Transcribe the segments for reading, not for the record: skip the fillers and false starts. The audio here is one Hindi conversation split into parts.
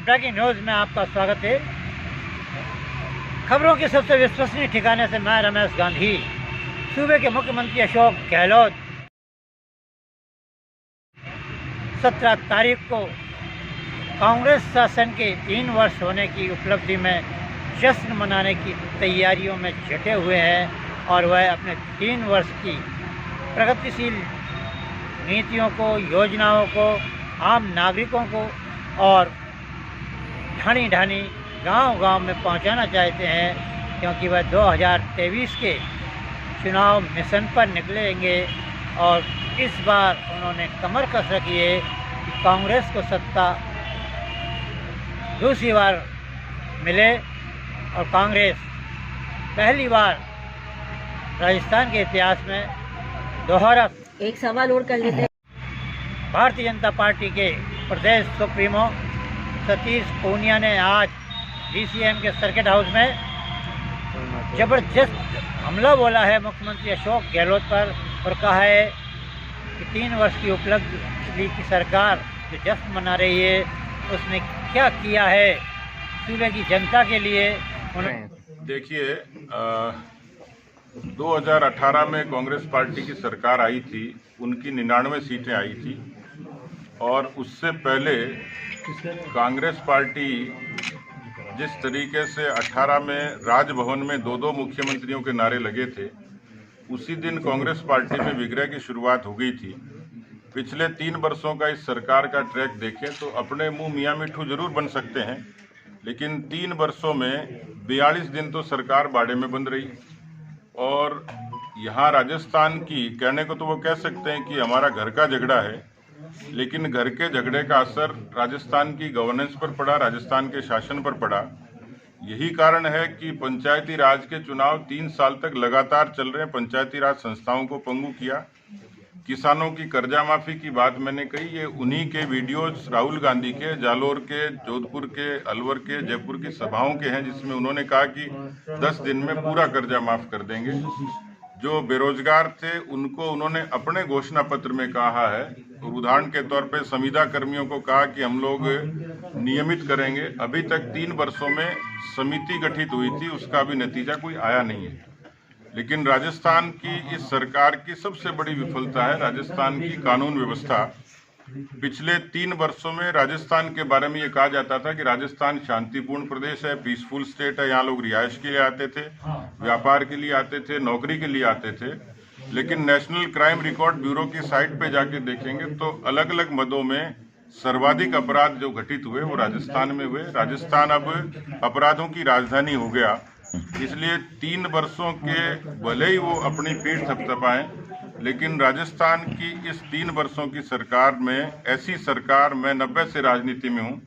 ब्रेकिंग न्यूज में आपका स्वागत है। खबरों के सबसे विश्वसनीय ठिकाने से मैं रमेश गांधी। सूबे के मुख्यमंत्री अशोक गहलोत 17 तारीख को कांग्रेस शासन के 3 वर्ष होने की उपलब्धि में जश्न मनाने की तैयारियों में जुटे हुए हैं और वह अपने 3 वर्ष की प्रगतिशील नीतियों को, योजनाओं को आम नागरिकों को और ढाणी ढाणी गांव-गांव में पहुंचाना चाहते हैं, क्योंकि वह 2023 के चुनाव मिशन पर निकलेंगे और इस बार उन्होंने कमर कस रखी है कि कांग्रेस को सत्ता दूसरी बार मिले और कांग्रेस पहली बार राजस्थान के इतिहास में दोहरा। एक सवाल और कर लेते हैं। भारतीय जनता पार्टी के प्रदेश सुप्रीमो सतीश पूनिया ने आज डीसीएम के सर्किट हाउस में जबरदस्त हमला बोला है मुख्यमंत्री अशोक गहलोत पर और कहा है कि 3 वर्ष की उपलब्धि की सरकार जो जश्न मना रही है उसने क्या किया है सूबे की जनता के लिए। देखिए, 2018 में कांग्रेस पार्टी की सरकार आई थी, उनकी 99 सीटें आई थी और उससे पहले कांग्रेस पार्टी जिस तरीके से 18 में राजभवन में 2-2 मुख्यमंत्रियों के नारे लगे थे, उसी दिन कांग्रेस पार्टी में विग्रह की शुरुआत हो गई थी। पिछले 3 वर्षों का इस सरकार का ट्रैक देखें तो अपने मुंह मियाँ मिट्ठू जरूर बन सकते हैं, लेकिन 3 वर्षों में 42 दिन तो सरकार बाड़े में बंद रही। और यहाँ राजस्थान की कहने को तो वो कह सकते हैं कि हमारा घर का झगड़ा है, लेकिन घर के झगड़े का असर राजस्थान की गवर्नेंस पर पड़ा, राजस्थान के शासन पर पड़ा। यही कारण है कि पंचायती राज के चुनाव 3 साल तक लगातार चल रहे हैं। पंचायती राज संस्थाओं को पंगु किया। किसानों की कर्जा माफी की बात मैंने कही, ये उन्हीं के वीडियोज राहुल गांधी के जालोर के, जोधपुर के, अलवर के, जयपुर की सभाओं के हैं, जिसमें उन्होंने कहा कि 10 दिन में पूरा कर्जा माफ कर देंगे। जो बेरोजगार थे उनको उन्होंने अपने घोषणा पत्र में कहा है और उदाहरण के तौर पे संविदा कर्मियों को कहा कि हम लोग नियमित करेंगे। अभी तक 3 वर्षों में समिति गठित हुई थी, उसका भी नतीजा कोई आया नहीं है। लेकिन राजस्थान की इस सरकार की सबसे बड़ी विफलता है राजस्थान की कानून व्यवस्था। पिछले 3 वर्षों में राजस्थान के बारे में ये कहा जाता था कि राजस्थान शांतिपूर्ण प्रदेश है, पीसफुल स्टेट है, यहाँ लोग रिहाइश के लिए आते थे, व्यापार के लिए आते थे, नौकरी के लिए आते थे। लेकिन नेशनल क्राइम रिकॉर्ड ब्यूरो की साइट पे जाके देखेंगे तो अलग अलग मदों में सर्वाधिक अपराध जो घटित हुए वो राजस्थान में हुए। राजस्थान अब अपराधों की राजधानी हो गया। इसलिए 3 वर्षों के भले ही वो अपनी पीठ थपथपाएं, लेकिन राजस्थान की इस 3 वर्षों की सरकार में ऐसी सरकार, मैं 90 से राजनीति में हूँ,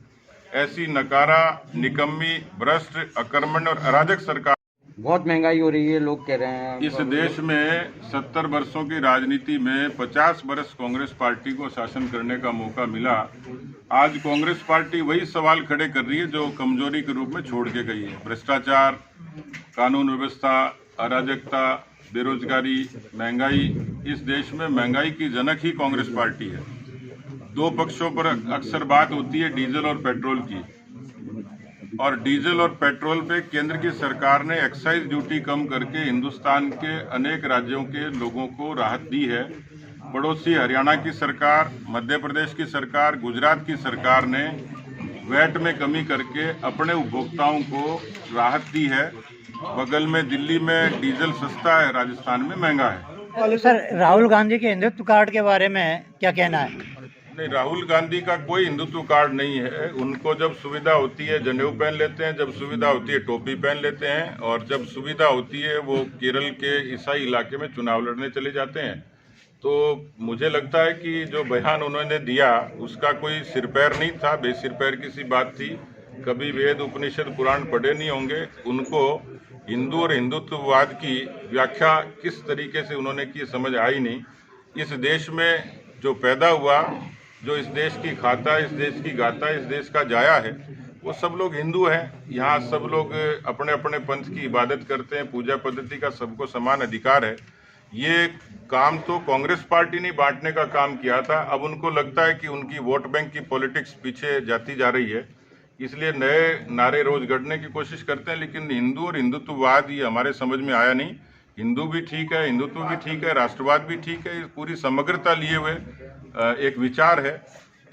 ऐसी नकारा, निकम्मी, भ्रष्ट, अकर्मण्य और अराजक सरकार। बहुत महंगाई हो रही है, लोग कह रहे हैं। इस देश में 70 वर्षों की राजनीति में 50 वर्ष कांग्रेस पार्टी को शासन करने का मौका मिला। आज कांग्रेस पार्टी वही सवाल खड़े कर रही है जो कमजोरी के रूप में छोड़ के गई है। भ्रष्टाचार, कानून व्यवस्था, अराजकता, बेरोजगारी, महंगाई। इस देश में महंगाई की जनक ही कांग्रेस पार्टी है। 2 पक्षों पर अक्सर बात होती है डीजल और पेट्रोल की, और डीजल और पेट्रोल पे केंद्र की सरकार ने एक्साइज ड्यूटी कम करके हिंदुस्तान के अनेक राज्यों के लोगों को राहत दी है। पड़ोसी हरियाणा की सरकार, मध्य प्रदेश की सरकार, गुजरात की सरकार ने वैट में कमी करके अपने उपभोक्ताओं को राहत दी है। बगल में दिल्ली में डीजल सस्ता है, राजस्थान में महंगा है। सर, राहुल गांधी के हिंदुत्व कार्ड के बारे में क्या कहना है? नहीं, राहुल गांधी का कोई हिंदुत्व कार्ड नहीं है। उनको जब सुविधा होती है जनेऊ पहन लेते हैं, जब सुविधा होती है टोपी पहन लेते हैं, और जब सुविधा होती है वो केरल के ईसाई इलाके में चुनाव लड़ने चले जाते हैं। तो मुझे लगता है कि जो बयान उन्होंने दिया उसका कोई सिर पैर नहीं था, बेसिर पैर की सी बात थी। कभी वेद, उपनिषद, पुराण पढ़े नहीं होंगे। उनको हिंदू और हिंदुत्ववाद की व्याख्या किस तरीके से उन्होंने की समझ आई नहीं। इस देश में जो पैदा हुआ, जो इस देश की खाता, इस देश की गाता, इस देश का जाया है, वो सब लोग हिंदू हैं। यहाँ सब लोग अपने अपने पंथ की इबादत करते हैं, पूजा पद्धति का सबको समान अधिकार है। ये काम तो कांग्रेस पार्टी ने बांटने का काम किया था। अब उनको लगता है कि उनकी वोट बैंक की पॉलिटिक्स पीछे जाती जा रही है, इसलिए नए नारे रोज गढ़ने की कोशिश करते हैं, लेकिन हिंदू और हिंदुत्ववाद ये हमारे समझ में आया नहीं। हिंदू भी ठीक है, हिंदुत्व भी ठीक है, राष्ट्रवाद भी ठीक है, पूरी समग्रता लिए हुए एक विचार है,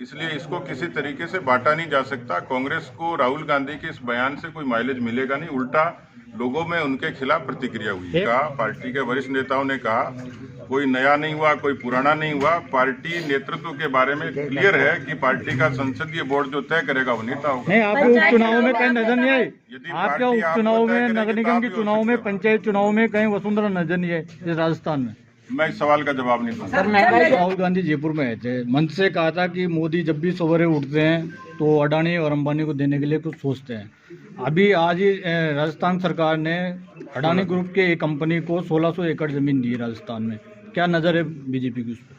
इसलिए इसको किसी तरीके से बांटा नहीं जा सकता। कांग्रेस को राहुल गांधी के इस बयान से कोई माइलेज मिलेगा नहीं, उल्टा लोगों में उनके खिलाफ प्रतिक्रिया हुई। कहा, पार्टी के वरिष्ठ नेताओं ने कहा कोई नया नहीं हुआ, कोई पुराना नहीं हुआ, पार्टी नेतृत्व के बारे में क्लियर है कि पार्टी का संसदीय बोर्ड जो तय करेगा वो नेता होगा। नहीं, आपके उपचुनाव में कहीं नजर नहीं आई? यदि आपके पार्टी उपचुनाव आपको तय में, करेगी नगर तो निगम आप के भी हो चुनाव में, सकते हो। पंचायत चुनाव में कहीं वसुंधरा नजर नहीं आई इस राजस्थान में? मैं इस सवाल का जवाब नहीं दूंगा। सर महंगाई राहुल गांधी जयपुर में आए थे, मंच से कहा था कि मोदी जब भी सवेरे उठते हैं तो अडानी और अंबानी को देने के लिए कुछ सोचते हैं। अभी आज ही राजस्थान सरकार ने अडानी ग्रुप के एक कंपनी को 1600 एकड़ जमीन दी राजस्थान में। क्या नजर है बीजेपी की उस पर?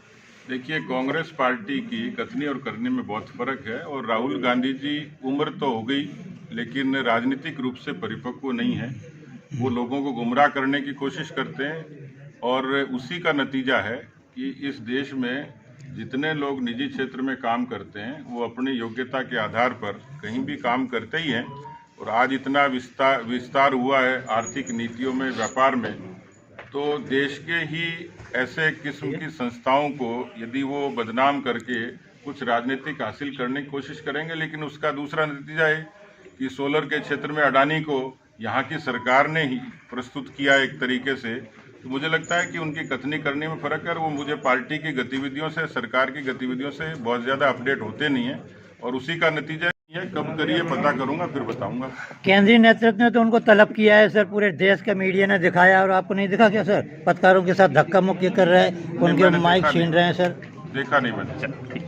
देखिए, कांग्रेस पार्टी की कथनी और करने में बहुत फर्क है, और राहुल गांधी जी उम्र तो हो गई लेकिन राजनीतिक रूप से परिपक्व नहीं है। वो लोगों को गुमराह करने की कोशिश करते हैं, और उसी का नतीजा है कि इस देश में जितने लोग निजी क्षेत्र में काम करते हैं वो अपनी योग्यता के आधार पर कहीं भी काम करते ही हैं। और आज इतना विस्तार हुआ है आर्थिक नीतियों में, व्यापार में, तो देश के ही ऐसे किस्म की संस्थाओं को यदि वो बदनाम करके कुछ राजनीतिक हासिल करने की कोशिश करेंगे, लेकिन उसका दूसरा नतीजा है कि सोलर के क्षेत्र में अडानी को यहाँ की सरकार ने ही प्रस्तुत किया एक तरीके से। तो मुझे लगता है कि उनकी कथनी करने में फ़र्क है, और वो मुझे पार्टी की गतिविधियों से, सरकार की गतिविधियों से बहुत ज़्यादा अपडेट होते नहीं है, और उसी का नतीजा है। कब करिए पता करूंगा, फिर बताऊंगा। केंद्रीय नेतृत्व ने तो उनको तलब किया है सर, पूरे देश के मीडिया ने दिखाया, और आपको नहीं दिखा क्या सर? पत्रकारों के साथ धक्का मुक्की कर रहे हैं, उनके माइक छीन रहे हैं सर। देखा नहीं मैंने।